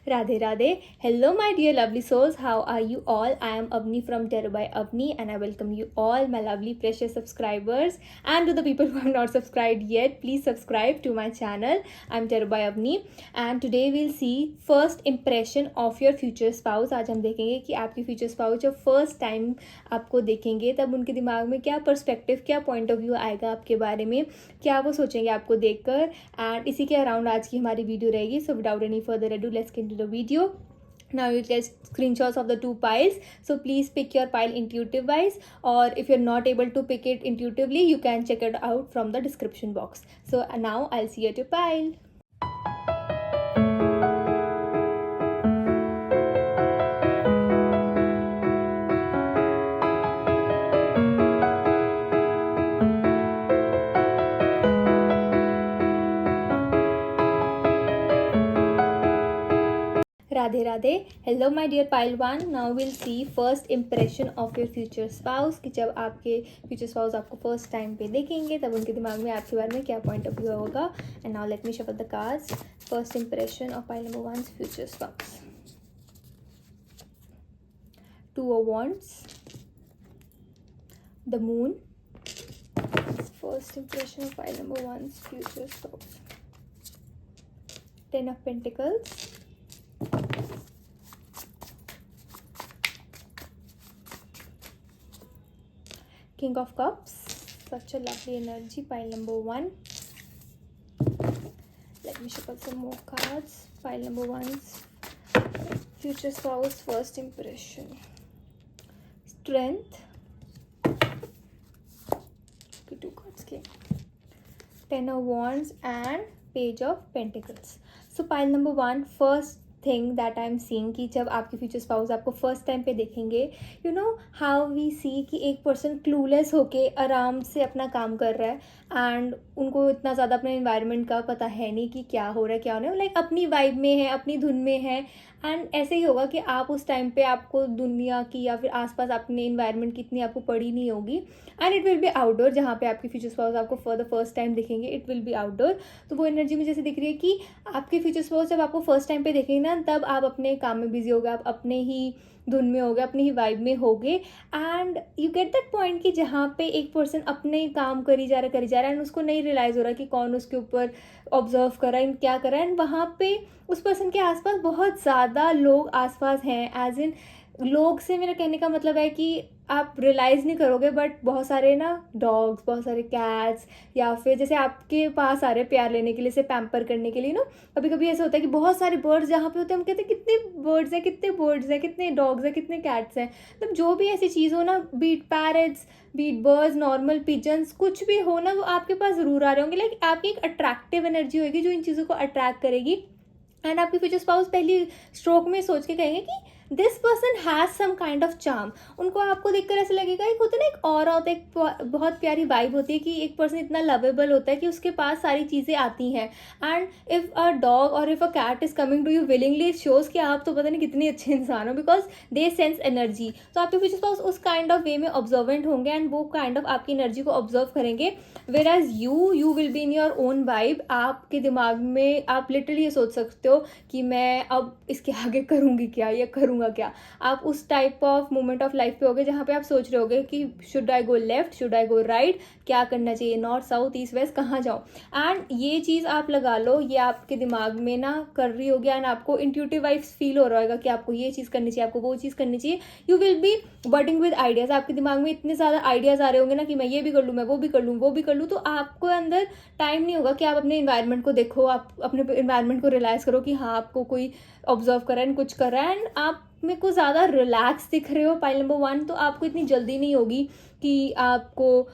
Radhe Radhe. Hello, my dear lovely souls. How are you all? I am Avni from Tarot by Avni, and I welcome you all, my lovely, precious subscribers. And to the people who have not subscribed yet, please subscribe to my channel. I'm Tarot by Avni, and today we'll see first impression of your future spouse. आज हम देखेंगे कि आपके future spouse जब first time आपको देखेंगे तब उनके दिमाग में क्या perspective, क्या point of view आएगा आपके बारे में, क्या वो सोचेंगे आपको देखकर. एंड इसी के अराउंड आज की हमारी वीडियो रहेगी. So without any further ado, let's get into the video. Now you get screenshots of the two piles, so please pick your pile intuitive wise, or if you're not able to pick it intuitively, you can check it out from the description box. So now I'll see you at your pile. Radhe Radhe. Hello my dear pile 1. Now we'll see first impression of your future spouse, कि जब आपके future spouse आपको first time पे देखेंगे तब उनके दिमाग में आपके बारे में क्या point of view होगा. And now let me shuffle the cards. First impression of pile number 1's future spouse. Two of Wands, the Moon. First impression of pile number 1's future spouse. Ten of Pentacles, King of Cups. Such a lovely energy, pile number 1. Let me shuffle some more cards. Pile number 1's future spouse first impression. Strength. Okay, two cards came. Ten of Wands and Page of Pentacles. So pile number 1, first thing that I am seeing कि जब आपके future spouse आपको first time पे देखेंगे, you know how we सी कि एक person clueless होके आराम से अपना काम कर रहा है एंड उनको इतना ज़्यादा अपने इन्वायरमेंट का पता है नहीं कि क्या हो रहा है क्या होना है, लाइक अपनी वाइब में है, अपनी धुन में है. एंड ऐसे ही होगा कि आप उस टाइम पे आपको दुनिया की या फिर आसपास अपने इन्वायरमेंट की इतनी आपको पड़ी नहीं होगी. And it will B outdoor, जहाँ पे आपके फ्यूचर स्पाउस आपको फॉर द फर्स्ट टाइम देखेंगे इट विल बी आउटडोर. तो वो एनर्जी मुझे जैसे दिख रही है कि आपके फ्यूचर स्पाउस जब आपको फर्स्ट टाइम पे देखेंगे ना, तब आप अपने काम में बिजी होगे, आप अपने ही धुन में होगे, अपनी ही वाइब में होगे. And you get that point कि जहाँ पे एक पर्सन अपने काम करी जा रहा है एंड उसको नहीं रियलाइज़ हो रहा कि कौन उसके ऊपर ऑब्जर्व कर रहा है, क्या कर रहा है. एंड वहाँ पे उस पर्सन के आसपास बहुत ज़्यादा लोग आसपास हैं. एज इन लोग से मेरा कहने का मतलब है कि आप रियलाइज़ नहीं करोगे बट बहुत सारे ना डॉग्स, बहुत सारे कैट्स, या फिर जैसे आपके पास आ रहे प्यार लेने के लिए, से पैम्पर करने के लिए ना, कभी कभी ऐसा होता है कि बहुत सारे बर्ड्स जहाँ पे होते हैं हम कहते हैं कितने बर्ड्स हैं, कितने बर्ड्स हैं, कितने डॉग्स हैं, कितने कैट्स हैं. मतलब जो भी ऐसी चीज़ हो ना, beat parrots, beat birds, normal pigeons, कुछ भी हो ना, वो आपके पास ज़रूर आ रहे होंगे. लाइक आपकी एक अट्रैक्टिव एनर्जी होगी जो इन चीज़ों को अट्रैक्ट करेगी. एंड आपके फ्यूचर स्पाउस पहली स्ट्रोक में सोच के कहेंगे कि this person has some kind of charm. उनको आपको देखकर ऐसा लगेगा, एक होता है ना, एक ऑरा होता है, एक बहुत प्यारी वाइब होती है कि एक पर्सन इतना लवेबल होता है कि उसके पास सारी चीज़ें आती हैं. एंड इफ़ अ डॉग और if a cat is coming to you willingly, it shows कि आप तो पता नहीं कितने अच्छे इंसान हो, बिकॉज दे सेंस एनर्जी. तो आपके फ्यूचर स्पाउस उस काइंड ऑफ वे में ऑब्जर्वेंट होंगे एंड वो काइंड ऑफ आपकी एनर्जी को ऑब्जर्व करेंगे. Whereas you will be in your own vibe. आपके दिमाग में आप लिटरली ये सोच सकते हो कि मैं अब इसके आगे करूँगी क्या या करूँगा क्या. आप उस type of moment of life पे होगे जहाँ पे आप सोच रहे होगे कि should I go left, should I go right, क्या करना चाहिए, नॉर्थ साउथ ईस्ट वेस्ट, कहाँ जाऊँ. एंड ये चीज़ आप लगा लो, ये आपके दिमाग में ना कर रही होगी एंड आपको इंट्यूटिव वाइब्स फील हो रहा होगा कि आपको ये चीज़ करनी चाहिए, आपको वो चीज़ करनी चाहिए. You will be birding with ideas. आपके दिमाग में इतने ज़्यादा आइडियाज़ आ रहे होंगे ना कि मैं ये भी कर लूँ, मैं वो भी कर लूँ, वो भी कर लूँ. तो आपको अंदर टाइम नहीं होगा कि आप अपने इन्वायरमेंट को देखो, आप अपने इन्वायरमेंट को रियलाइज़ करो कि हाँ आपको कोई ऑब्जर्व कर रहा है, कुछ कर रहा है. एंड आप मेरे को ज़्यादा रिलैक्स दिख रहे हो पाइल नंबर 1. तो आपको इतनी जल्दी नहीं होगी कि आपको,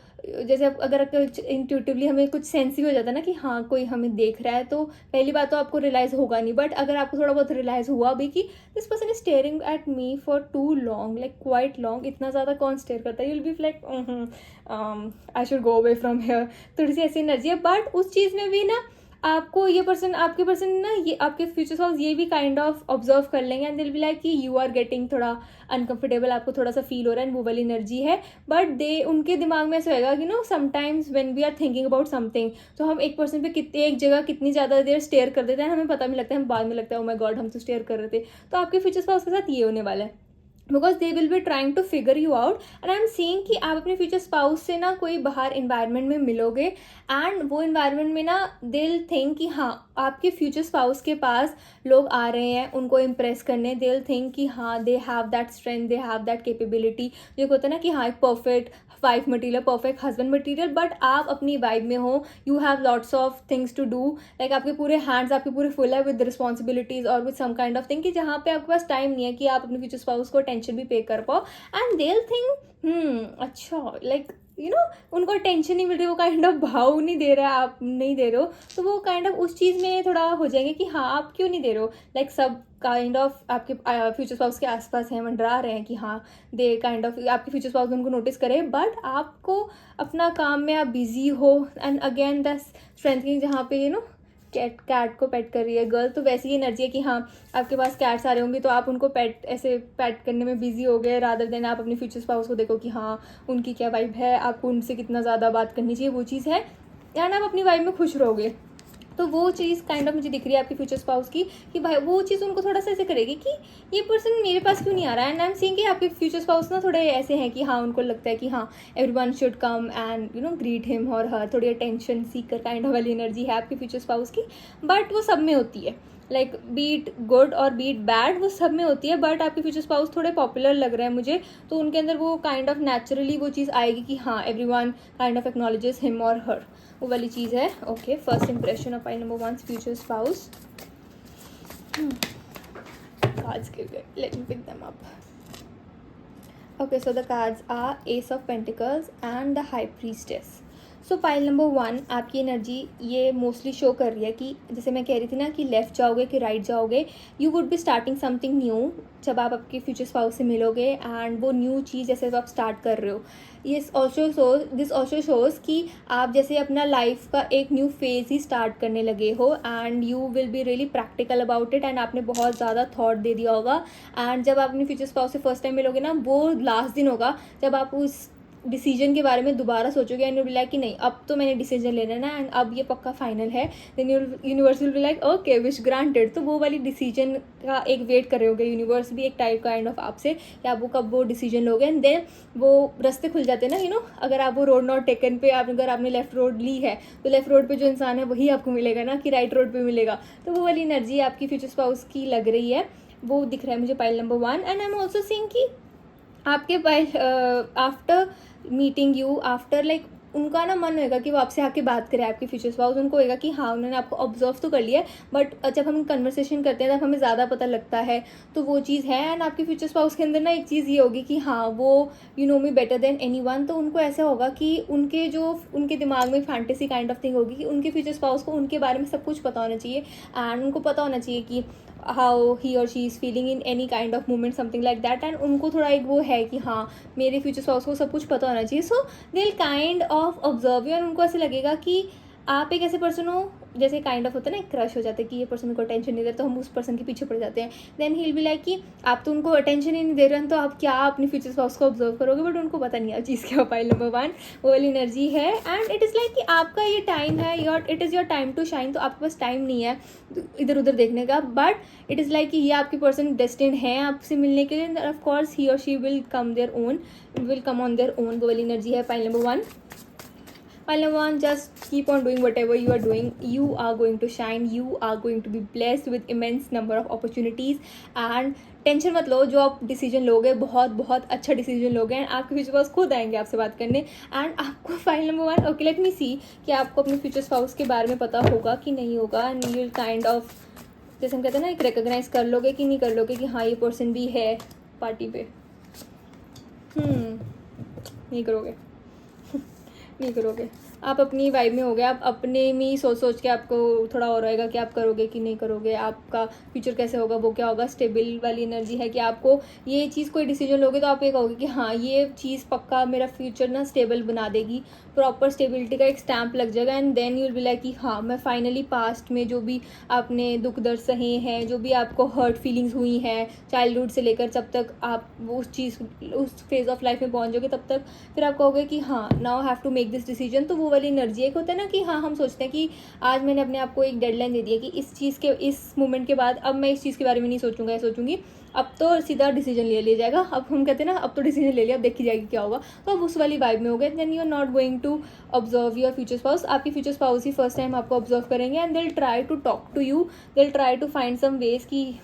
जैसे अगर इंट्यूटिवली हमें कुछ सेंस ही हो जाता है ना कि हाँ कोई हमें देख रहा है, तो पहली बात तो आपको रियलाइज़ होगा नहीं. बट अगर आपको थोड़ा बहुत रियलाइज़ हुआ भी कि this person is staring at me for too long, like quite long, इतना ज़्यादा कौन स्टेयर करता है, you will be like I should go away from here. थोड़ी सी ऐसी एनर्जी है. बट उस चीज़ में भी ना आपको ये पर्सन, आपके पर्सन ना, ये आपके फ्यूचर स्पाउस ये भी काइंड ऑफ ऑब्जर्व कर लेंगे एंड दिल बी लाइक कि यू आर गेटिंग थोड़ा अनकंफर्टेबल, आपको थोड़ा सा फील हो रहा है एंड वो वाली एनर्जी है। बट दे, उनके दिमाग में ऐसा होगा कि no sometimes when we are thinking about something, तो हम एक पर्सन पे कितनी, एक जगह कितनी ज़्यादा देर स्टेयर कर देते हैं, हमें पता भी लगता है, हम बाद में लगता है ओ माय गॉड हम तो स्टेयर कर रहे थे। तो आपके फ्यूचर स्पाउस के साथ ये होने वाला है, because they will be trying to figure you out. And I am seeing कि आप अपने फ्यूचर स्पाउस से ना कोई बाहर इन्वायरमेंट में मिलोगे एंड वो इन्वायरमेंट में ना दे विल थिंक कि हाँ आपके फ्यूचर स्पाउस के पास लोग आ रहे हैं उनको इम्प्रेस करने, दे विल थिंक कि हाँ they have that strength, they have that capability. जो होता है ना कि हाँ एक perfect wife material, perfect husband material, but आप अपनी वाइब में हो, you have lots of things to do, like आपके पूरे हैंड्स आपके पूरे फुल है विद रिस्पॉन्सिबिलिटीज और with some kind of thing, कि जहाँ पे आपके पास टाइम नहीं है कि आप अपने फ्यूचर स्पाउस को अटेंशन भी पे कर पाओ। एंड दे विल थिंक अच्छा लाइक यू नो उनको टेंशन नहीं मिल रही, वो काइंड ऑफ भाव नहीं दे रहा है, आप नहीं दे रहे हो, तो वो काइंड ऑफ उस चीज़ में थोड़ा हो जाएंगे कि हाँ आप क्यों नहीं दे रहे हो, लाइक सब काइंड ऑफ आपके फ्यूचर स्पाउस के आसपास हैं, मंडरा रहे हैं कि हाँ दे काइंड ऑफ आपके फ्यूचर स्पाउस उनको नोटिस करें, बट आपको अपना काम में आप बिजी हो। एंड अगेन द स्ट्रेंथनिंग जहाँ पे कैट को पेट कर रही है गर्ल, तो वैसी ही एनर्जी है कि हाँ आपके पास कैट्स आ रहे होंगे तो आप उनको पेट ऐसे पेट करने में बिजी हो गए, रादर देन आप अपनी फ्यूचर स्पाउस को देखो कि हाँ उनकी क्या वाइब है, आपको उनसे कितना ज़्यादा बात करनी चाहिए, वो चीज़ है, एंड आप अपनी वाइब में खुश रहोगे। तो वो चीज़ काइंड ऑफ मुझे दिख रही है आपके फ्यूचर स्पाउस की, कि भाई वो चीज़ उनको थोड़ा सा ऐसे करेगी कि ये पर्सन मेरे पास क्यों नहीं आ रहा है। एंड आई एम सीइंग कि आपके फ्यूचर स्पाउस ना थोड़े ऐसे हैं कि हाँ उनको लगता है कि हाँ everyone should come and greet him और हर, थोड़ी अटेंशन सीकर काइंड ऑफ वाली एनर्जी है आपके फ्यूचर स्पाउस की, बट वो सब में होती है, लाइक बीट गुड और बीट बैड वो सब में होती है। बट आपके फ्यूचर स्पाउस थोड़े पॉपुलर लग रहे हैं मुझे, तो उनके अंदर वो काइंड ऑफ नेचुरली वो चीज़ आएगी कि हाँ everyone kind of acknowledges him और हर, वो वाली चीज़ है। Okay, first impression of I number 1 future spouse. cards give it, let me pick them up. Okay, so the cards are Ace of Pentacles and the High Priestess. So pile number 1 आपकी energy ये mostly show कर रही है कि जैसे मैं कह रही थी ना कि लेफ़्ट जाओगे कि राइट जाओगे, you would be starting something new जब आप आपके फ्यूचर स्पाउस से मिलोगे, एंड वो न्यू चीज़ जैसे आप स्टार्ट कर रहे हो, दिस ऑल्सो शोज़ कि आप जैसे अपना लाइफ का एक न्यू फेज़ ही स्टार्ट करने लगे हो, and you will be really practical about it, and आपने बहुत ज़्यादा थॉट दे दिया होगा। एंड जब आप अपने फ्यूचर स्पाउस से फर्स्ट टाइम मिलोगे ना, वो लास्ट दिन होगा जब आप उस डिसीजन के बारे में दोबारा सोचोगे एंड यू विल लाइक कि नहीं अब तो मैंने डिसीजन लेना है ना एंड अब ये पक्का फाइनल है, then universe will be like okay wish granted. तो वो वाली डिसीजन का एक वेट कर रहे होगे, यूनिवर्स भी एक टाइप काइंड ऑफ आपसे कि आप वो कब वो डिसीजन लोगे, एंड देन वो रास्ते खुल जाते हैं ना, अगर आप वो रोड नॉट टेकन पे अगर आपने लेफ्ट रोड ली है तो लेफ्ट रोड पे जो इंसान है वही आपको मिलेगा ना कि राइट रोड पे मिलेगा। तो वो वाली एनर्जी आपकी फ्यूचर स्पाउस की लग रही है, वो दिख रहा है मुझे pile number 1। And I am also seeing कि आपके after meeting you after like उनका ना मन होएगा कि वो आपसे आके बात करें, आपके फ्यूचर स्पाउस, उनको होएगा कि हाँ उन्होंने आपको ऑब्जर्व तो कर लिया है, बट जब हम कन्वर्सेशन करते हैं तब हमें ज़्यादा पता लगता है, तो वो चीज़ है। एंड आपके फ्यूचर स्पाउस के अंदर ना एक चीज़ ये होगी कि हाँ वो you know me better than anyone, तो उनको ऐसा होगा कि उनके दिमाग में फैंटेसी काइंड ऑफ थिंग होगी कि उनके फ्यूचर स्पाउस को उनके बारे में सब कुछ पता होना चाहिए, एंड उनको पता होना चाहिए कि हाउ ही और she is feeling in any kind of moment something like that, and उनको थोड़ा एक वो है कि हाँ मेरे फ्यूचर स्पाउस को सब कुछ पता होना चाहिए, so they will kind of observe you, and उनको ऐसे लगेगा कि आप एक ऐसे पर्सन हो जैसे काइंड ऑफ होता है ना, एक क्रश हो जाता है कि ये पर्सन को अटेंशन नहीं दे तो हम उस पर्सन के पीछे पड़ जाते हैं, then he will be like कि आप तो उनको अटेंशन ही नहीं दे रहे हैं तो आप क्या अपनी फ्यूचर स्पाउस को ऑब्जर्व करोगे, बट उनको पता नहीं है चीज़ क्या। पाइल नंबर 1 वो वाली एनर्जी है, एंड इट इज़ लाइक कि आपका ये टाइम है, it is your time to shine, तो आपके पास टाइम नहीं है इधर उधर देखने का, बट इट इज़ लाइक कि ये आपके पर्सन डेस्टिन्ड है आपसे मिलने के लिए, ऑफ कोर्स ही और she will come on their own, वो वाली एनर्जी है pile number 1। Pile number 1, just keep on doing whatever you are doing. You are going to shine. You are going to be blessed with immense number of opportunities. And tension मत लो, जो आप decision लोगे बहुत बहुत अच्छा decision लोगे, and आपके future spouse खुद आएंगे आपसे बात करने। एंड आपको file number 1 okay let me see कि आपको अपने फ्यूचर स्पाउस के बारे में पता होगा कि नहीं होगा, and you will kind of जैसे हम कहते हैं ना एक रिकोगनाइज कर लोगे कि नहीं कर लोगे कि हाँ ये पर्सन भी है पार्टी पे। नहीं करोगे नहीं करोगे। आप अपनी वाइब में हो गए, आप अपने में ही सोच के आपको थोड़ा और रहेगा कि आप करोगे कि नहीं करोगे, आपका फ्यूचर कैसे होगा, वो क्या होगा। स्टेबल वाली एनर्जी है कि आपको ये चीज़, कोई डिसीजन लोगे तो आप ये कहोगे कि हाँ ये चीज़ पक्का मेरा फ्यूचर ना स्टेबल बना देगी, प्रॉपर स्टेबिलिटी का एक स्टैम्प लग जाएगा। And then you will be like कि हाँ मैं फाइनली पास्ट में जो भी आपने दुख दर्द सहे हैं, जो भी आपको हर्ट फीलिंग्स हुई हैं चाइल्डहुड से लेकर, जब तक आप उस चीज़, उस फेज़ ऑफ लाइफ में पहुंच जाओगे, तब तक फिर आप कहोगे कि हाँ now have to make this decision. तो वो वाली एनर्जी एक होता है ना कि हाँ हम सोचते हैं कि आज मैंने अपने आप को एक डेडलाइन दे दी है कि इस चीज़ के, इस मोमेंट के बाद अब मैं इस चीज़ के बारे में नहीं सोचूंगा या सोचूंगी, अब तो सीधा डिसीजन ले लिया जाएगा। अब हम कहते हैं ना अब तो डिसीजन ले लिया, अब देखी जाएगी क्या होगा। तो अब उस वाली वाइब में हो गए। Then you are not going to observe your future spouse. आपकी फ्यूचर स्पाउस ही फर्स्ट टाइम आपको ऑब्जर्व करेंगे and they will try to talk to you, they will try to find some ways कि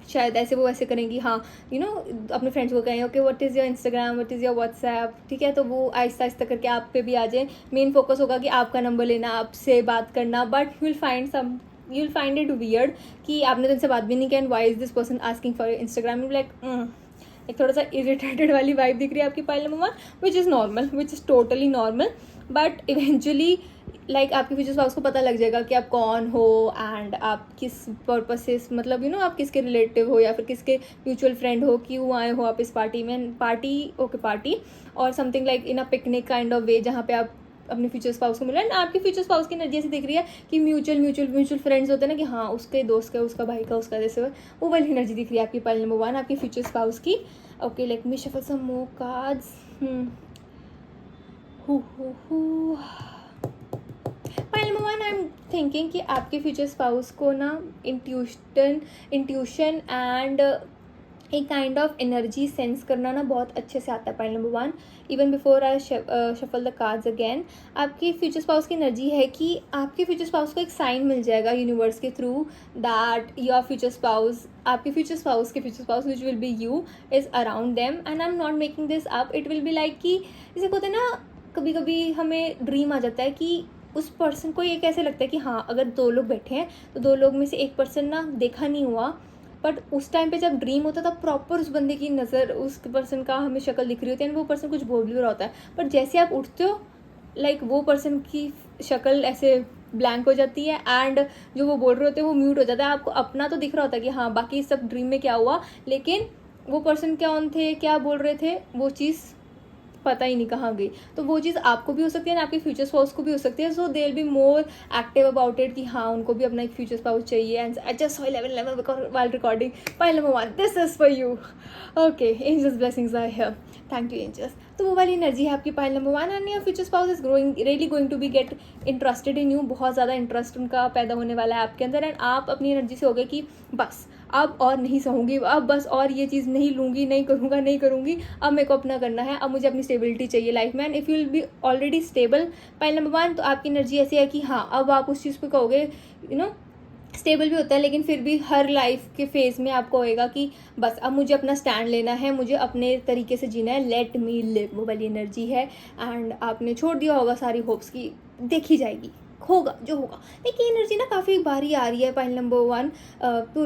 शायद ऐसे वो ऐसे करेंगी। हाँ अपने फ्रेंड्स को कहें okay what is your Instagram, what is your WhatsApp, ठीक है। तो वो आहिस्ता आहिस्ता करके आप पे भी आ जाए। मेन फोकस होगा कि आपका नंबर लेना, आपसे बात करना। But you will find it weird कि आपने तो इनसे बात भी नहीं किया and why is this person asking for Instagram. Like एक थोड़ा सा इरिटेटेड वाली वाइब दिख रही है आपकी pile number 1, which is normal, which is totally normal. But eventually like आपके फ्यूचर स्पाउस को पता लग जाएगा कि आप कौन हो एंड आप किस पर्पज से, मतलब आप किसके रिलेटिव हो या फिर किसके म्यूचुअल फ्रेंड हो, क्यों आए हो आप इस पार्टी में। पार्टी और something like in a picnic kind of वे, जहाँ पे आप अपने फ्यूचर स्पाउस को मिला। एंड आपके फ्यूचर स्पाउस की एनर्जी ऐसी दिख रही है कि म्यूचुअल फ्रेंड्स होते हैं ना कि हाँ उसके दोस्त का, उसका भाई का, उसका जैसे वो वाली एनर्जी दिख रही है आपकी पाइल नंबर 1 आपके फ्यूचर स्पाउस की। Okay let me shuffle some more cards. Pile number 1 I am thinking कि आपके फ्यूचर स्पाउस को ना इंट्यूशन एंड एक काइंड ऑफ एनर्जी सेंस करना ना बहुत अच्छे से आता है। Pile number 1 even before I shuffle the cards again, आपकी फ्यूचर स्पाउस की एनर्जी है कि आपके फ्यूचर स्पाउस को एक साइन मिल जाएगा यूनिवर्स के through that your future spouse, आपके फ्यूचर स्पाउस के future spouse which will be you is around them. And I am not making this up, it will be like कि जैसे होता है ना कभी कभी हमें ड्रीम आ जाता है कि उस पर्सन को ये कैसे लगता है कि हाँ अगर 2 लोग बैठे हैं तो 2 लोग में से एक पर्सन ना देखा नहीं हुआ, बट उस टाइम पे जब ड्रीम होता है तब प्रॉपर उस बंदे की नज़र, उस पर्सन का हमें शक्ल दिख रही होती है एंड वो पर्सन कुछ बोल भी रहा होता है। बट जैसे आप उठते हो लाइक वो पर्सन की शक्ल ऐसे ब्लैंक हो जाती है एंड जो वो बोल रहे होते हैं वो म्यूट हो जाता है। आपको अपना तो दिख रहा होता है कि हाँ बाकी सब ड्रीम में क्या हुआ, लेकिन वो पर्सन क्या ऑन थे, क्या बोल रहे थे, वो चीज़ पता ही नहीं कहाँ गई। तो वो चीज़ आपको भी हो सकती है ना आपके फ्यूचर स्पाउस को भी हो सकती है। So they will be more active about it कि हाँ उनको भी अपना एक फ्यूचर स्पाउस चाहिए। And I just saw 11 while recording. Pile number 1, this is for you. Okay, angels blessings are here. Thank you angels. तो वो वाली एनर्जी है आपकी pile number 1 and your future spouse is growing really going to be get interested in you. बहुत ज़्यादा interest उनका पैदा होने वाला है आपके अंदर एंड आप अपनी एनर्जी से हो गए कि बस अब और नहीं सहूँगी, अब बस और ये चीज़ नहीं लूँगी, नहीं करूँगी, अब मेरे को अपना करना है, अब मुझे अपनी स्टेबिलिटी चाहिए लाइफ में। And if you will B already stable pile number 1 तो आपकी एनर्जी ऐसी है कि हाँ अब आप उस चीज़ पर कहोगे स्टेबल भी होता है, लेकिन फिर भी हर लाइफ के फेज़ में आपको होएगा कि बस अब मुझे अपना स्टैंड लेना है, मुझे अपने तरीके से जीना है, लेट मी लिव, वो वाली एनर्जी है। एंड आपने छोड़ दिया होगा सारी होप्स की देखी जाएगी, होगा जो होगा। लेकिन एनर्जी ना काफ़ी बारी आ रही है पाइल नंबर 1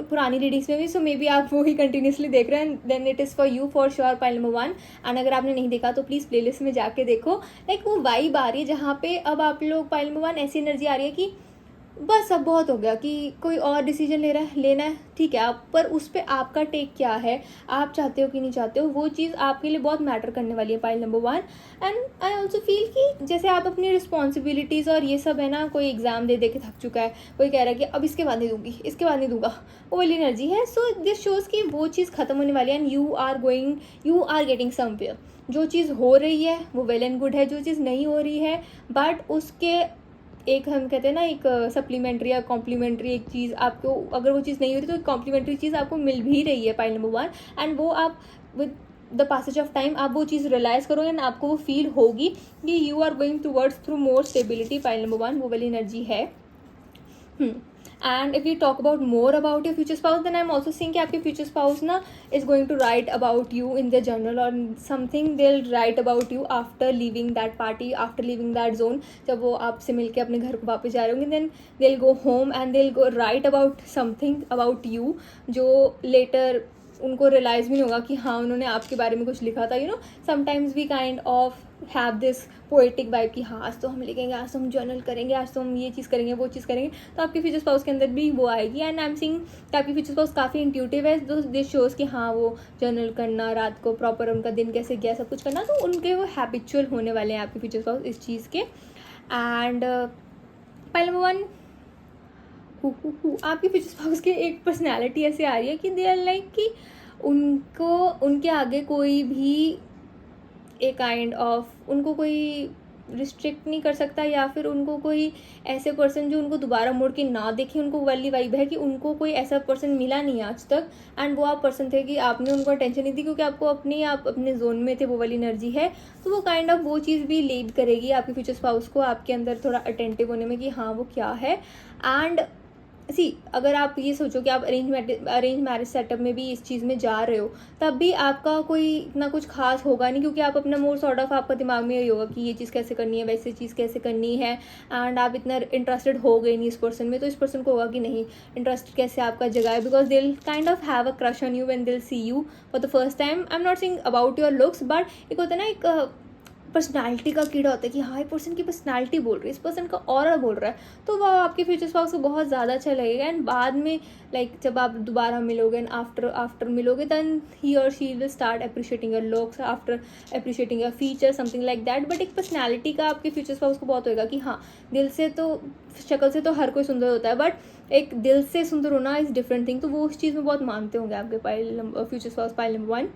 पुरानी रीडिंग्स में भी। सो मे बी आप वो ही कंटिन्यूसली देख रहे हैं, then it is for you for sure pile number 1। एंड अगर आपने नहीं देखा तो प्लीज़ प्लेलिस्ट में जाके देखो। लाइक वो वाइब आ रही है जहाँ पे अब आप लोग पाइल नंबर 1 ऐसी एनर्जी आ रही है कि बस अब बहुत हो गया कि कोई और डिसीजन लेना है ठीक है आप, पर उस पर आपका टेक क्या है, आप चाहते हो कि नहीं चाहते हो, वो चीज़ आपके लिए बहुत मैटर करने वाली है pile number 1। And I also feel कि जैसे आप अपनी रिस्पॉन्सिबिलिटीज़ और ये सब है ना, कोई एग्ज़ाम दे के थक चुका है, कोई कह रहा है कि अब इसके बाद नहीं दूंगी, इसके बाद नहीं दूंगा, वो वाली एनर्जी है। सो दिस शोज़ कि वो चीज़ ख़त्म होने वाली है and you are getting somewhere. जो चीज़ हो रही है वो वेल एंड गुड है, जो चीज़ नहीं हो रही है बट उसके एक हम कहते हैं ना एक सप्लीमेंट्री या कॉम्प्लीमेंट्री एक चीज़ आपको, अगर वो चीज़ नहीं हो रही तो एक कॉम्प्लीमेंट्री चीज़ आपको मिल भी रही है पाइल नंबर 1। एंड वो आप with the passage of time आप वो चीज़ रियलाइज करोगे एंड आपको वो फील होगी कि you are going towards through more stability. Pile number 1 वो वाली एनर्जी है। And if we talk about more about your future spouse, then I'm also seeing कि आपके future spouse ना is going to write about you in their journal or something, they'll write about you after leaving that party, after leaving that zone। जब वो आपसे मिलके अपने घर को वापस जा रहे होंगे, then they'll go home and they'll go write about something about you जो later उनको रियलाइज़ भी नहीं होगा कि हाँ उन्होंने आपके बारे में कुछ लिखा था. Sometimes we kind of have this poetic vibe कि हाँ आज तो हम लिखेंगे, आज तो हम जर्नल करेंगे, आज तो हम ये चीज़ करेंगे, वो चीज़ करेंगे. तो आपके फ्यूचर स्पाउस के अंदर भी वो आएगी. एंड आई एम सीइंग कि आपकी फ्यूचर स्पाउस काफ़ी इंट्यूटिव है. तो दिस शोज़ कि हाँ वो जर्नल करना, रात को प्रॉपर उनका दिन कैसे गया सब कुछ करना, तो उनके वो हैबिचुअल होने वाले हैं आपके फ्यूचर स्पाउस इस चीज़ के. एंड पाइल नंबर 1, आपके फ्यूचर स्पाउस की एक पर्सनैलिटी ऐसे आ रही है कि दे आर लाइक कि उनको उनके आगे कोई भी एक काइंड ऑफ उनको कोई रिस्ट्रिक्ट नहीं कर सकता, या फिर उनको कोई ऐसे पर्सन जो उनको दोबारा मुड़ के ना देखे. उनको वाली वाइब है कि उनको कोई ऐसा पर्सन मिला नहीं आज तक. एंड वो आप पर्सन थे कि आपने उनको अटेंशन नहीं दी क्योंकि आपको आप अपने जोन में थे. वो वाली एनर्जी है. तो वो काइंड ऑफ वो चीज़ भी लीड करेगी आपके फ्यूचर स्पाउस को आपके अंदर थोड़ा अटेंटिव होने में कि हाँ वो क्या है. एंड अगर आप ये सोचो कि आप अरेंज मैरिज सेटअप में भी इस चीज़ में जा रहे हो, तब भी आपका कोई इतना कुछ खास होगा नहीं, क्योंकि आप अपना मोर सॉर्ट ऑफ आपका दिमाग में यही होगा कि ये चीज़ कैसे करनी है, वैसे चीज़ कैसे करनी है. एंड आप इतना इंटरेस्टेड हो गए नहीं इस पर्सन में, तो इस पर्सन को होगा कि नहीं इंटरेस्ट कैसे आपका जगह है. Because they'll kind of have a crush on you when they'll see you for the first time. I am not saying about your looks, but एक होता है ना एक पर्सनालिटी का कीड़ा होता है कि हाँ ये पर्सन की पर्सनालिटी बोल रही है, इस पर्सन का ऑरा बोल रहा है. तो वो आपके फ्यूचर स्पाउस को बहुत ज़्यादा अच्छा लगेगा. एंड बाद में जब आप दोबारा मिलोगे एंड आफ्टर मिलोगे, देन ही और she will start appreciating your looks, after appreciating your feature, something like that. But एक पर्सनैलिटी का आपके फ्यूचर स्पाउस को बहुत होगा कि हाँ दिल से तो, शक्ल से तो हर कोई सुंदर होता है, बट एक दिल से सुंदर होना इज़ डिफरेंट थिंग. तो वो उस चीज़ में बहुत मानते होंगे आपके future spouse. Pile number 1.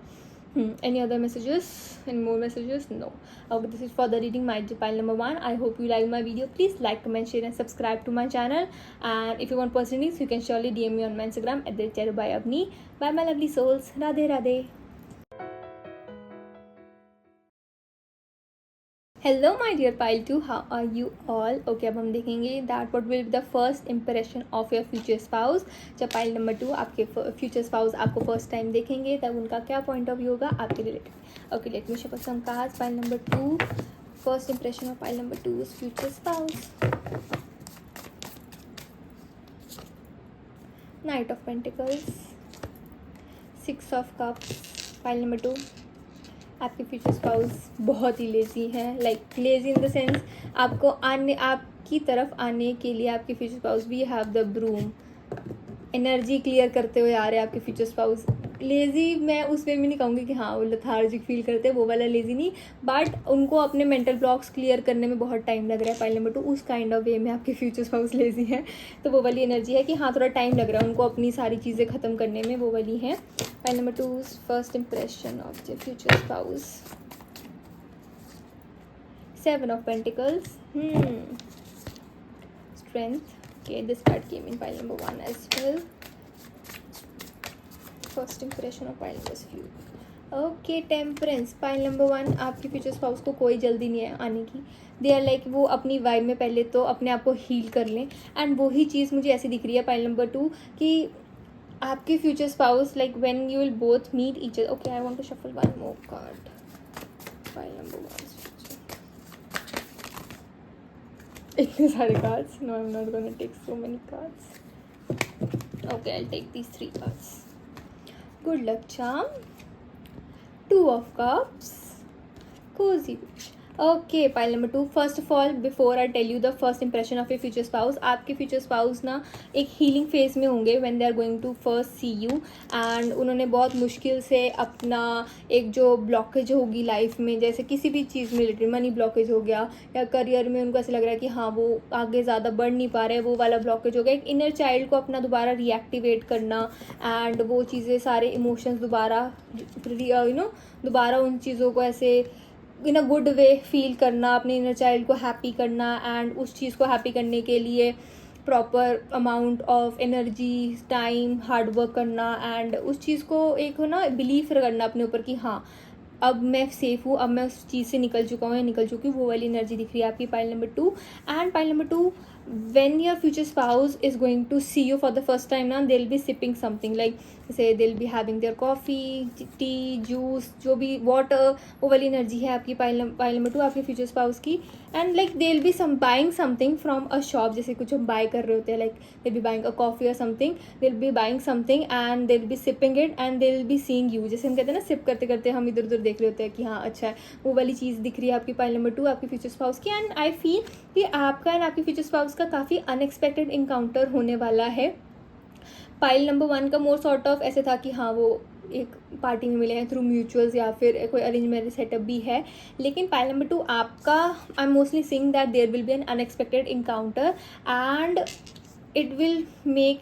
Any other messages? Any more messages? No. Okay, this is for the reading my pile number 1. I hope you like my video. Please like, comment, share and subscribe to my channel. And if you want personal readings, you can surely DM me on my Instagram at @cherubaiavni. Bye my lovely souls. Radhe Radhe. Hello my dear pile 2, how are you all. Okay, अब हम देखेंगे that what will be the first impression of your future spouse. जब pile number 2 आपके future spouse आपको first time देखेंगे, तब उनका क्या पॉइंट ऑफ व्यू होगा आपके related. Okay, let me shuffle some cards. Pile number 2, first impression of pile number 2 is future spouse. Knight of pentacles, 6 of cups. Pile number 2, आपके future spouse बहुत ही lazy हैं. Like lazy in the sense आपकी तरफ आने के लिए आपके future spouse we have the broom. Energy clear करते हुए आ रहे हैं आपके फ्यूचर स्पाउस. लेज़ी मैं उस वे में नहीं कहूँगी कि हाँ वो लथार्जिक फील करते हैं, वो वाला लेज़ी नहीं, बट उनको अपने मेंटल ब्लॉक्स क्लियर करने में बहुत टाइम लग रहा है. पाइल नंबर 2 उस काइंड ऑफ वे में आपके फ्यूचर स्पाउस लेज़ी है. तो वो वाली एनर्जी है कि हाँ थोड़ा टाइम लग रहा है उनको अपनी सारी चीज़ें ख़त्म करने में, वो वाली है. Pile number 2, first impression of the future spouse. 7 of Pentacles. Strength. Okay, this card came in pile number 1 as well. First impression of pile number few. Okay, Temperance. Pile number 1, आपकी फ्यूचर स्पाउस को कोई जल्दी नहीं है आने की. They are like वो अपनी वाइब में पहले तो अपने आप को हील कर लें. एंड वही चीज़ मुझे ऐसी दिख रही है पाइल नंबर 2 कि आपके future spouse like when you will both meet each other. Okay, I want to shuffle one more card. Pile number 1. इतने सारे cards. No, I am not gonna take so many cards. Okay, I take these 3 cards. Good luck charm, 2 of cups, cozy witch. Okay, pile number 2. First of all before I tell you the first impression of a future spouse, आपके future spouse ना एक healing phase में होंगे when they are going to first see you. And उन्होंने बहुत मुश्किल से अपना एक जो ब्लॉकेज होगी लाइफ में, जैसे किसी भी चीज़ में रिलेटेड, मनी ब्लॉकेज हो गया या करियर में उनको ऐसा लग रहा है कि हाँ वो आगे ज़्यादा बढ़ नहीं पा रहे, वो वाला ब्लॉकेज हो गया. एक इनर चाइल्ड को अपना दोबारा रीएक्टिवेट करना एंड वो चीज़ें सारे इमोशंस दोबारा दोबारा उन चीज़ों को ऐसे इन अ गुड वे फील करना, अपने इनर चाइल्ड को हैप्पी करना. एंड उस चीज़ को हैप्पी करने के लिए proper amount of energy, time, hard work करना. एंड उस चीज़ को एक बिलीव करना अपने ऊपर कि हाँ अब मैं सेफ़ हूँ, अब मैं उस चीज़ से निकल चुका हूँ या निकल चुकी हूँ. वो वाली एनर्जी दिख रही है आपकी pile number 2. And pile number 2 when your future spouse is going to see you for the first time ना, they'll be sipping something like जैसे they'll be having their coffee, tea, juice, जो भी water, वो वाली energy है आपकी pile number 2 आपके future spouse की. And like they will be some buying something from a shop, जैसे कुछ हम बाय कर रहे होते हैं, like they be buying a coffee और something, they will be buying something and they will be sipping it and they will be seeing you. जैसे हम कहते हैं ना, सिप करते करते हम इधर उधर देख रहे होते हैं कि हाँ अच्छा है, वो वाली चीज़ दिख रही है आपकी पाइल नंबर 2 आपके फ्यूचर स्पाउस की. एंड आई फील कि आपका एंड आपके फ्यूचर स्पाउस का काफ़ी अनएक्सपेक्टेड इनकाउंटर होने वाला है. पाइल नंबर 1 का मोर सॉर्ट ऑफ ऐसे था कि हाँ वो एक पार्टी में मिले हैं थ्रू म्यूचुअल्स या फिर कोई अरेंज मैरिज सेटअप भी है. लेकिन पाइल नंबर 2 आपका, I am mostly seeing that there will be an unexpected encounter and it will make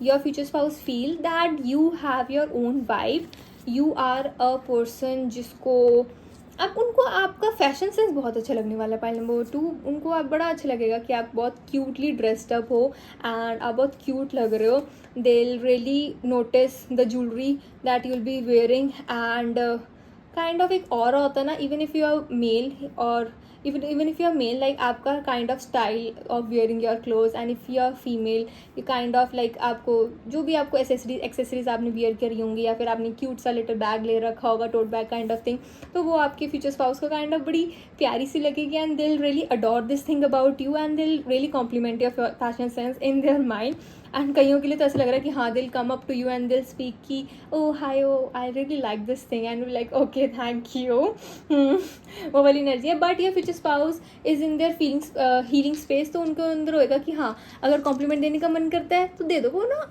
your future spouse feel that you have your own vibe. You are a person जिसको आप, उनको आपका fashion sense बहुत अच्छा लगने वाला है. Pile number 2 उनको आप बड़ा अच्छा लगेगा कि आप बहुत क्यूटली ड्रेस्ड अप हो एंड आप बहुत क्यूट लग रहे हो. They will really notice the jewellery that you will be wearing and kind of एक और होता है ना, even if you are male और even if you are male, like आपका kind of style of wearing your clothes, and if you are female you kind of like आपको जो भी आपको एक्सेसरीज आपने वेयर करी होंगी या फिर आपने क्यूट सा लिटिल बैग ले रखा होगा, tote bag kind of thing, तो वो आपके फ्यूचर स्पाउस को काइंड ऑफ बड़ी प्यारी सी लगेगी and they will really adore this thing about you and they will really compliment your fashion sense in their mind. And कईयों के लिए तो ऐसा लग रहा है कि हाँ they'll come up to you and they'll speak की oh hi oh I really like this thing and we like okay thank you. वो वाली एनर्जी है. But your future spouse is in their feelings healing space, तो उनको अंदर होएगा कि हाँ अगर कॉम्प्लीमेंट देने का मन करता है तो दे दो. वो ना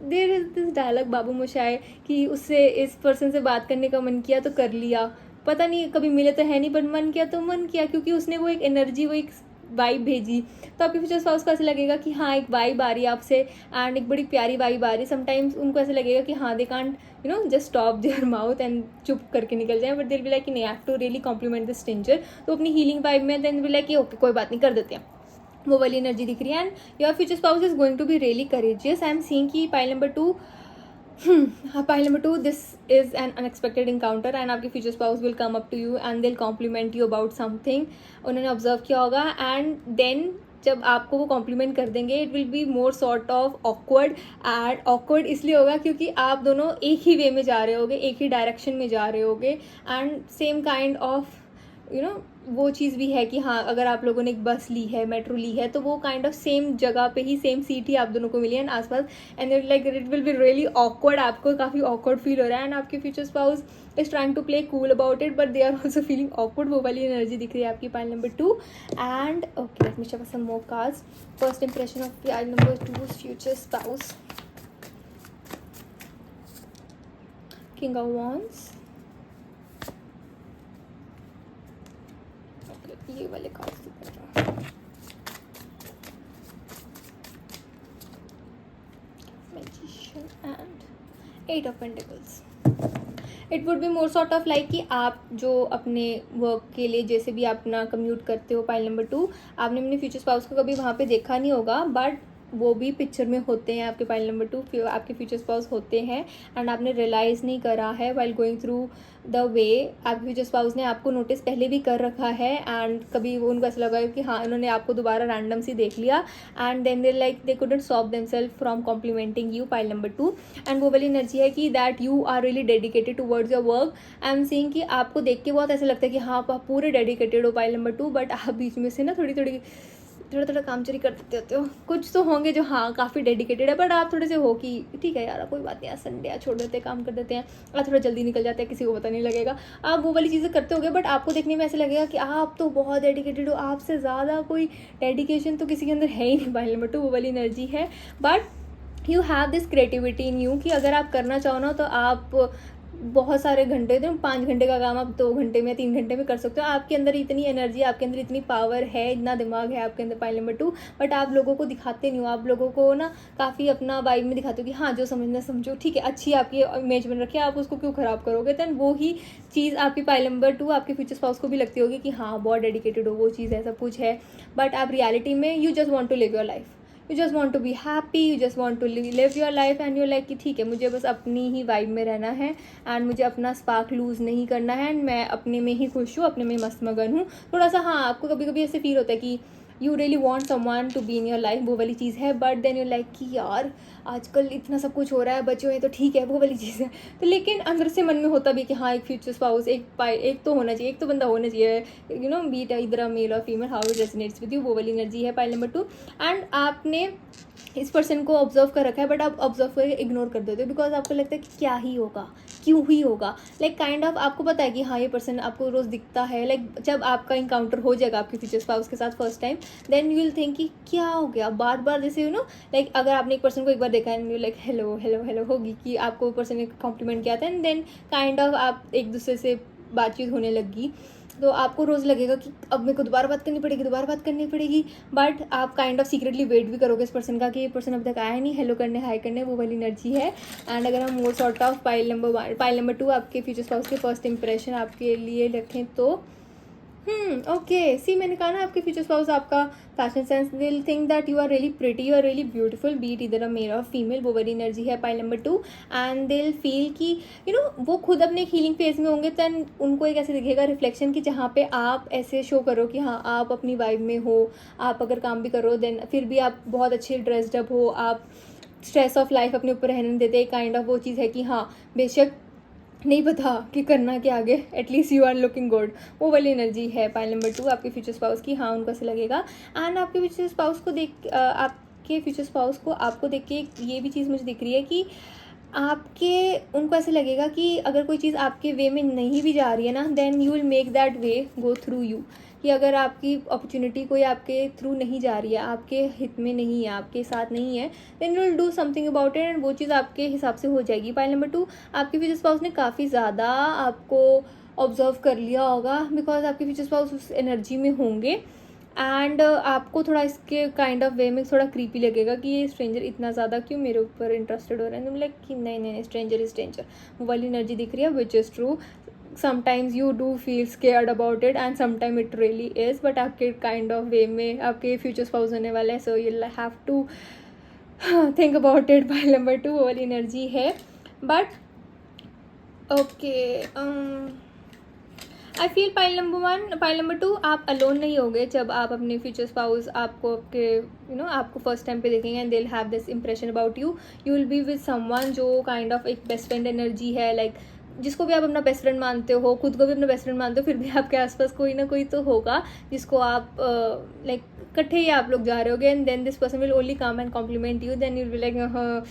देयर इज दिस डायलॉग बाबू मोशाय कि उससे इस पर्सन से बात करने का मन किया तो कर लिया, पता नहीं कभी मिले तो है नहीं पर मन किया तो मन किया, क्योंकि उसने वो एक एनर्जी, वो एक वाइब भेजी. तो आपके फ्यूचर स्पाउस को ऐसा लगेगा कि हाँ एक वाइब आ रही है आपसे एंड एक बड़ी प्यारी वाइब आ रही है. समटाइम्स उनको ऐसा लगेगा कि हाँ they can't you know just stop their mouth and चुप करके निकल जाए, बट दिल बी लाइक कि नहीं, I have to really compliment this stranger. तो अपनी हीलिंग वाइब में देन बी लाइक ओके कोई बात नहीं कर देते हैं, वो वाली एनर्जी दिख रही है. And your future spouse is going to be really courageous. I am seeing कि pile number 2 pile number 2 this is an unexpected encounter and आपके future spouse will come up to you and दिल compliment you about something. उन्होंने observe किया होगा and then जब आपको वो complement कर देंगे it will be more sort of awkward. And awkward इसलिए होगा क्योंकि आप दोनों एक ही वे में जा रहे होगे, एक ही डायरेक्शन में जा रहे होगे and same kind of you know वो चीज़ भी है कि हाँ अगर आप लोगों ने एक बस ली है, मेट्रो ली है, तो वो काइंड ऑफ सेम जगह पे ही सेम सीट ही आप दोनों को मिली है एंड आसपास and like it will be really awkward. आपको काफ़ी ऑकवर्ड फील हो रहा है एंड आपके future spouse is trying to play cool about it but they are also feeling awkward. वो वाली एनर्जी दिख रही है आपकी pile number 2. And okay let me show some more cards. First impression of pile number 2 future spouse. King of wands, ये वाले cards दिख रहे हैं. Magician and 8 of pentacles. It would be more sort of like कि आप जो अपने work के लिए जैसे भी आप अपना कम्यूट करते हो, पाइल नंबर 2 आपने अपने फ्यूचर स्पाउस को कभी वहाँ पे देखा नहीं होगा बट वो भी पिक्चर में होते हैं. आपके पाइल नंबर 2 आपके फ्यूचर स्पाउस होते हैं एंड आपने रियलाइज़ नहीं करा है while going through the way. आपके फ्यूचर स्पाउस ने आपको नोटिस पहले भी कर रखा है एंड कभी वो उनको ऐसा लगा कि हाँ इन्होंने आपको दोबारा रैंडम सी देख लिया and then they like they couldn't stop themselves from complimenting you, pile number 2. And वो वाली एनर्जी है कि that you are really dedicated towards your work. I am seeing कि आपको देख के बहुत ऐसा लगता है कि हाँ आप पूरे डेडिकेटेड हो, पाइल नंबर 2, बट आप बीच में से ना थोड़ा काम चोरी कर देते होते हो. कुछ तो होंगे जो हाँ काफ़ी डेडिकेटेड है बट आप थोड़े से हो कि ठीक है यार कोई बात नहीं, यार संडे है छोड़ देते हैं, काम कर देते हैं, और थोड़ा जल्दी निकल जाते हैं, किसी को पता नहीं लगेगा. आप वो वाली चीज़ें करते होगे बट आपको देखने में ऐसे लगेगा कि आप तो बहुत डेडिकेटेड हो, आपसे ज़्यादा कोई डेडिकेशन तो किसी के अंदर है ही नहीं. पाइल नंबर 2 वो वाली एनर्जी है but you have this creativity in you कि अगर आप करना चाहो ना तो आप बहुत सारे घंटे, 5 घंटे का काम आप 2 घंटे में 3 घंटे में कर सकते हो. आपके अंदर इतनी एनर्जी, आपके अंदर इतनी पावर है, इतना दिमाग है आपके अंदर, पाइल नंबर 2, बट आप लोगों को दिखाते नहीं हो. आप लोगों को ना काफ़ी अपना वाइब में दिखाते हो कि हाँ जो समझना समझो, ठीक है अच्छी आपकी इमेज बन रखी है, आप उसको क्यों ख़राब करोगे. दैन वो ही चीज़ आपकी पाइल नंबर 2 आपके फ्यूचर स्पाउस को भी लगती होगी कि हाँ बहुत डेडिकेटेड हो, वो चीज़ है, सब कुछ है, बट आप रियलिटी में you just want to live your life. You just want to be happy, you just want to live your life and you like कि ठीक है मुझे बस अपनी ही वाइब में रहना है एंड मुझे अपना स्पार्क लूज़ नहीं करना है एंड मैं अपने में ही खुश हूँ, अपने में मस्त मगन हूँ. थोड़ा सा हाँ आपको कभी कभी ऐसे फील होता है कि you really want someone to be in your life, वो वाली चीज़ है. बट देन यू लाइक कि यार आजकल इतना सब कुछ हो रहा है, बच्चे हैं तो ठीक है, वो वाली चीज़ है. तो लेकिन अंदर से मन में होता भी कि हाँ एक फ्यूचर स्पाउस, एक तो होना चाहिए, एक तो बंदा होना चाहिए, यू नो, बीट इधर मेल और female, how it resonates with you, वो वाली एनर्जी है पाइल नंबर 2. एंड आपने इस पर्सन को ऑब्जर्व कर रखा है, बट आप ऑब्जर्व करके इग्नोर कर देते हो बिकॉज आपको लगता है कि क्या ही होगा, क्यों ही होगा. लाइक काइंड ऑफ आपको पता है कि हाँ ये पर्सन आपको रोज़ दिखता है. लाइक जब आपका इंकाउंटर हो जाएगा आपके फ्यूचर स्पाउस के साथ first time, then you will think कि क्या हो गया. बार बार जैसे यू नो, लाइक अगर आपने एक पर्सन को एक बार देखा है, you like hello hello hello होगी कि आपको वो पर्सन ने कॉम्प्लीमेंट किया था, एंड देन काइंड ऑफ आप एक दूसरे से बातचीत होने लगी, तो आपको रोज़ लगेगा कि अब मेरे को दोबारा बात करनी पड़ेगी. बट आप काइंड ऑफ सीक्रेटली वेट भी करोगे इस पर्सन का कि ये पर्सन अभी तक आया नहीं, हेलो करने, हाई करने, वो वाली एनर्जी है. एंड अगर हम मोर सॉर्ट ऑफ पाइल नंबर 2 आपके फ्यूचर स्पाउस के फर्स्ट इंप्रेशन आपके लिए रखें तो ओके, सी मैंने कहा ना आपके फ्यूचर स्पाउस आपका fashion sense, will think that you are really pretty, you are really beautiful, be it either a male और फीमेल, वो वाली एनर्जी है pile number 2. And they will feel कि यू नो वो खुद अपने एक हीलिंग फेज में होंगे, दैन उनको एक ऐसे दिखेगा रिफ्लेक्शन की जहाँ पे आप ऐसे शो करो कि हाँ आप अपनी वाइब में हो, आप अगर काम भी करो देन फिर भी आप बहुत अच्छे ड्रेस्ड अप हो, आप स्ट्रेस ऑफ लाइफ अपने ऊपर रहने देते. काइंड ऑफ वो चीज़ है कि हाँ बेशक नहीं पता कि करना क्या आगे, at least you are looking good, वो वाली एनर्जी है पाइल नंबर 2 आपके फ्यूचर स्पाउस की. हाँ उनको ऐसे लगेगा. एंड आपके फ्यूचर स्पाउस को आपके फ्यूचर स्पाउस को आपको देख के ये भी चीज़ मुझे दिख रही है कि उनको ऐसे लगेगा कि अगर कोई चीज़ आपके वे में नहीं भी जा रही है ना, then you will make that way go through you. कि अगर आपकी अपॉर्चुनिटी कोई आपके थ्रू नहीं जा रही है, आपके हित में नहीं है, आपके साथ नहीं है, then you will do something about it, and वो चीज़ आपके हिसाब से हो जाएगी. पाइल नंबर 2 आपके फ्यूचर स्पाउस ने काफ़ी ज़्यादा आपको ऑब्जर्व कर लिया होगा बिकॉज आपके फ्यूचर स्पाउस उस एनर्जी में होंगे. एंड आपको थोड़ा इसके काइंड ऑफ वे में थोड़ा क्रीपी लगेगा कि ये स्ट्रेंजर इतना ज़्यादा क्यों मेरे ऊपर इंटरेस्टेड हो रहे हैं. लाइक कि नहीं स्ट्रेंजर इज स्ट्रेंजर, वो वाली एनर्जी दिख रही है, which is true. Sometimes you do feel scared about it and sometime it really is, but आपके काइंड ऑफ वे में आपके फ्यूचर स्पाउस होने वाला है, so you have to think about it. Pile number 2 वाली एनर्जी है. But okay, I feel pile number 2 आप alone नहीं होगे जब आप अपने फ्यूचर स्पाउस आपको आपके यू नो आपको फर्स्ट टाइम पे देखेंगे, and they will have this impression about you. You will be with someone जो काइंड ऑफ एक बेस्ट फ्रेंड एनर्जी है, लाइक जिसको भी आप अपना बेस्ट फ्रेंड मानते हो, खुद को भी अपना बेस्ट फ्रेंड मानते हो, फिर भी आपके आसपास कोई ना कोई तो होगा जिसको आप लाइक इकट्ठे ही आप लोग जा रहे होगे, and then this person will only come and compliment you, then you will like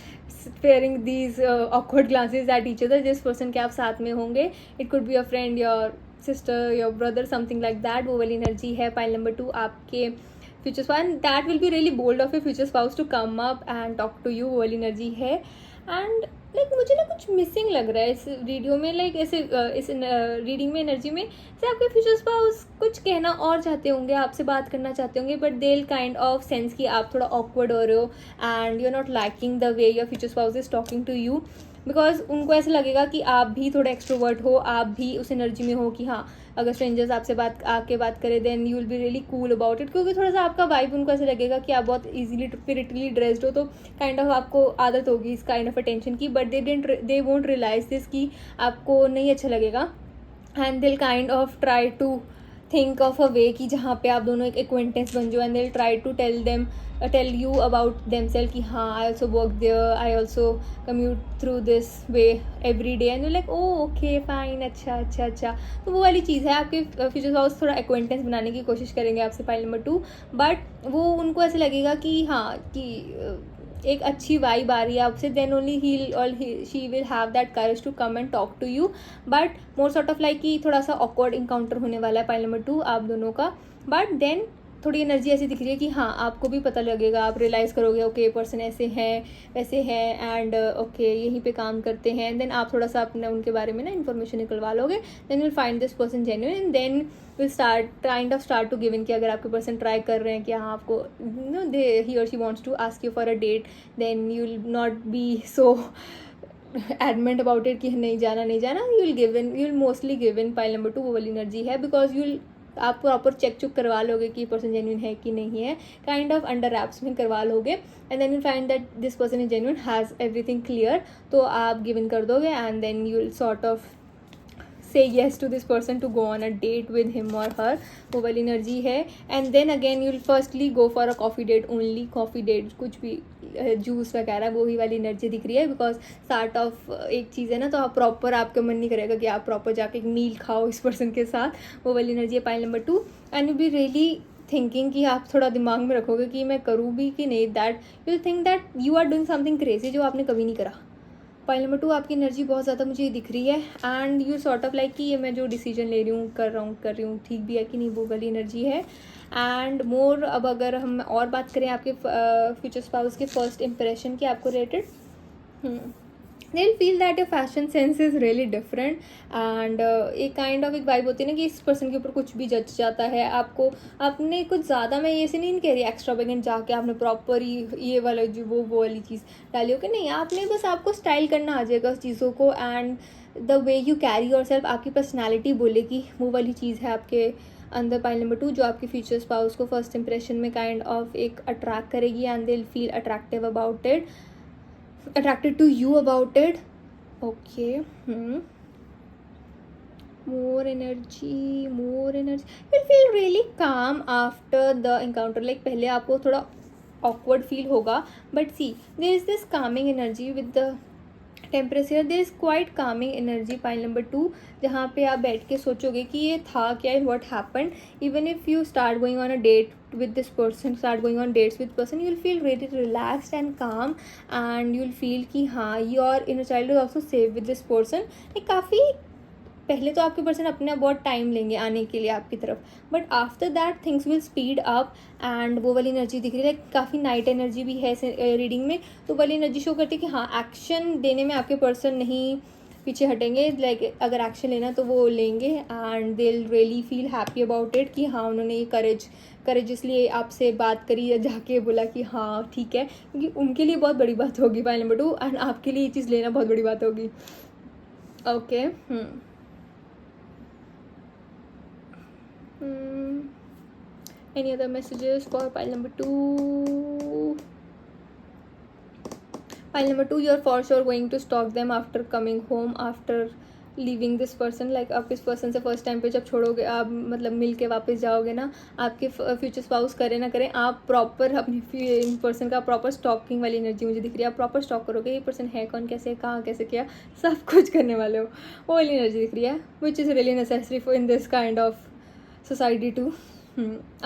fairing these awkward glasses at each other. जिस पर्सन के आप साथ में होंगे, it could be a friend, your sister, your brother, something like that, वो वाली energy है pile number 2 आपके future spouse. And that will be really bold of your future spouse to come up and talk to you, वो वाली energy है. And like मुझे ना कुछ मिसिंग लग रहा है इस वीडियो में, लाइक ऐसे इस रीडिंग में एनर्जी में जैसे आपके फ्यूचर स्पाउस कुछ कहना और चाहते होंगे, आपसे बात करना चाहते होंगे, but they will kind of sense कि आप थोड़ा ऑकवर्ड हो रहे हो and you are not liking the way your future spouse is talking to you, because उनको ऐसा लगेगा कि आप भी थोड़ा एक्सट्रोवर्ट हो, आप भी उस एनर्जी में हो कि हाँ अगर स्ट्रेंजर्स आपसे बात करें then you will be really cool about it, क्योंकि थोड़ा सा आपका वाइब उनको ऐसे लगेगा कि आप बहुत इजीली स्पिरिटली ड्रेस्ड हो, तो काइंड ऑफ आपको आदत होगी इस काइंड ऑफ अटेंशन की, but they won't realise this कि आपको नहीं अच्छा लगेगा. And they'll kind of try to think of a way कि जहाँ पे आप दोनों एक एक्वेंटेंस बन जाओ, and they'll try to tell you about themselves कि हाँ I also work there, I also commute through this way every day, and you like oh okay fine, अच्छा. तो वो वाली चीज़ है, आपके फ्यूचर स्पाउस थोड़ा एक्वेंटेंस बनाने की कोशिश करेंगे आपसे पाइल नंबर 2, बट वो उनको ऐसे लगेगा कि हाँ कि एक अच्छी वाइब आ रही है आपसे, then only she will have that courage to come and talk to you. But more sort of like कि थोड़ा सा ऑकवर्ड इंकाउंटर होने वाला है पाइल नंबर 2 आप दोनों का. बट देन थोड़ी एनर्जी ऐसी दिख रही है कि हाँ आपको भी पता लगेगा, आप रियलाइज़ करोगे ओके पर्सन ऐसे हैं वैसे हैं, एंड ओके यहीं पे काम करते हैं, देन आप थोड़ा सा अपने उनके बारे में ना इन्फॉर्मेशन निकलवा लोगे, then will find this person genuine, then will start to give in कि अगर आपके पर्सन ट्राई कर रहे हैं कि हाँ आपको नो ही और she wants to ask you for a date, then you will not be so adamant about it कि नहीं जाना, you will mostly give in pile number 2 वो वाली एनर्जी है, बिकॉज आप प्रॉपर चेक करवा लोगे कि पर्सन जेन्युइन है कि नहीं है, काइंड ऑफ अंडर रैप्स में करवा लोगे, and then you find that this person is genuine, has everything clear, तो आप गिव इन कर दोगे, and then you will sort of say yes to this person to go on a date with him और her, वो वाली energy है. And then again you will firstly go for a coffee date, only coffee date, कुछ भी juice वगैरह, वही वाली energy दिख रही है. बिकॉज स्टार्ट ऑफ एक चीज़ है ना, तो आप प्रॉपर, आपका मन नहीं करेगा कि आप प्रॉपर जाके एक मील खाओ इस पर्सन के साथ, वो वाली एनर्जी है pile number 2. And you be really thinking कि आप थोड़ा दिमाग में रखोगे कि मैं करूँ भी कि नहीं, that you think that you are doing something crazy जो आपने कभी नहीं करा. पाइल नंबर 2 आपकी एनर्जी बहुत ज़्यादा मुझे दिख रही है. And you sort of like कि ये मैं जो डिसीजन ले रही हूँ, कर रही हूँ ठीक भी है कि नहीं, वो वाली एनर्जी है. एंड मोर, अब अगर हम और बात करें आपके फ्यूचर स्पाउस के फर्स्ट इंप्रेशन की आपको related, they'll feel that your fashion sense is really different. And एक काइंड ऑफ एक वाइब होती है ना कि इस पर्सन के ऊपर कुछ भी जच जाता है आपको. आपने कुछ ज़्यादा, मैं ये से नहीं कह रही एक्स्ट्रावेगेंट जाके आपने प्रॉपर ये वाला जो वो वाली चीज़ डाली हो कि नहीं, आपने बस, आपको स्टाइल करना आ जाएगा उस चीज़ों को. And the way you carry your self, आपकी पर्सनैलिटी बोलेगी, वो वाली चीज़ है आपके अंदर पाइल नंबर 2, जो आपके फ्यूचर स्पाउस को फर्स्ट इंप्रेशन में काइंड ऑफ एक अट्रैक्ट करेगी. And they will feel attractive about it, attracted to you about it. Okay. More energy. You'll feel really calm after the encounter. Like पहले आपको थोड़ा awkward feel होगा, but see, there is this calming energy with the temperature. There is quite calming energy pile number 2, जहाँ पे आप बैठ के सोचोगे कि ये था क्या, and what happened. Even if you start going on a date with this person, start going on dates with person, you will feel really relaxed and calm. And you will feel कि हाँ, your inner child is also safe with this person. like काफ़ी पहले तो आपके person अपने आप बहुत time लेंगे आने के लिए आपकी तरफ, but after that things will speed up. And वो वाली एनर्जी दिख रही है, काफ़ी नाइट एनर्जी भी है रीडिंग में, तो वाली एनर्जी शो करती है कि हाँ, एक्शन देने में आपके पर्सन नहीं पीछे हटेंगे. लाइक अगर एक्शन लेना तो वो लेंगे. And they will really feel happy about it कि हाँ, उन्होंने ये करेजसली आपसे बात करी या जाके बोला कि हाँ ठीक है, क्योंकि उनके लिए बहुत बड़ी बात होगी पाइल नंबर 2, एंड आपके लिए ये चीज़ लेना बहुत बड़ी बात होगी. Okay. Any other messages for pile number 2? Pile number 2, you're for sure going to stalk them after coming home, after leaving this person. like आप इस पर्सन से फर्स्ट टाइम पे जब छोड़ोगे, आप मतलब मिल के वापस जाओगे ना, आपके फ्यूचर स्पाउस करें ना करें, आप प्रॉपर अपने पर्सन का प्रॉपर स्टॉकिंग वाली एनर्जी मुझे दिख रही है. आप प्रॉपर स्टॉक करोगे, ये पर्सन है कौन, कैसे, कहाँ, कैसे किया, सब कुछ करने वाले हो, वो वाली एनर्जी दिख रही है, which is really necessary for in this kind of society too.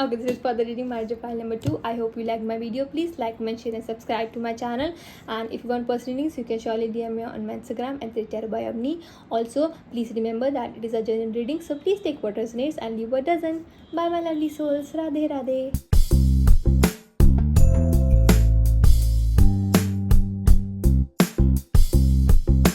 Okay, this is for the reading my pile number 2. I hope you like my video. Please like, comment, share and subscribe to my channel. And if you want personal readings, you can surely DM me on my Instagram at Twitter by Avni. Also, please remember that it is a genuine reading, so please take what resonates and leave what doesn't. Bye my lovely souls. Radhe Radhe.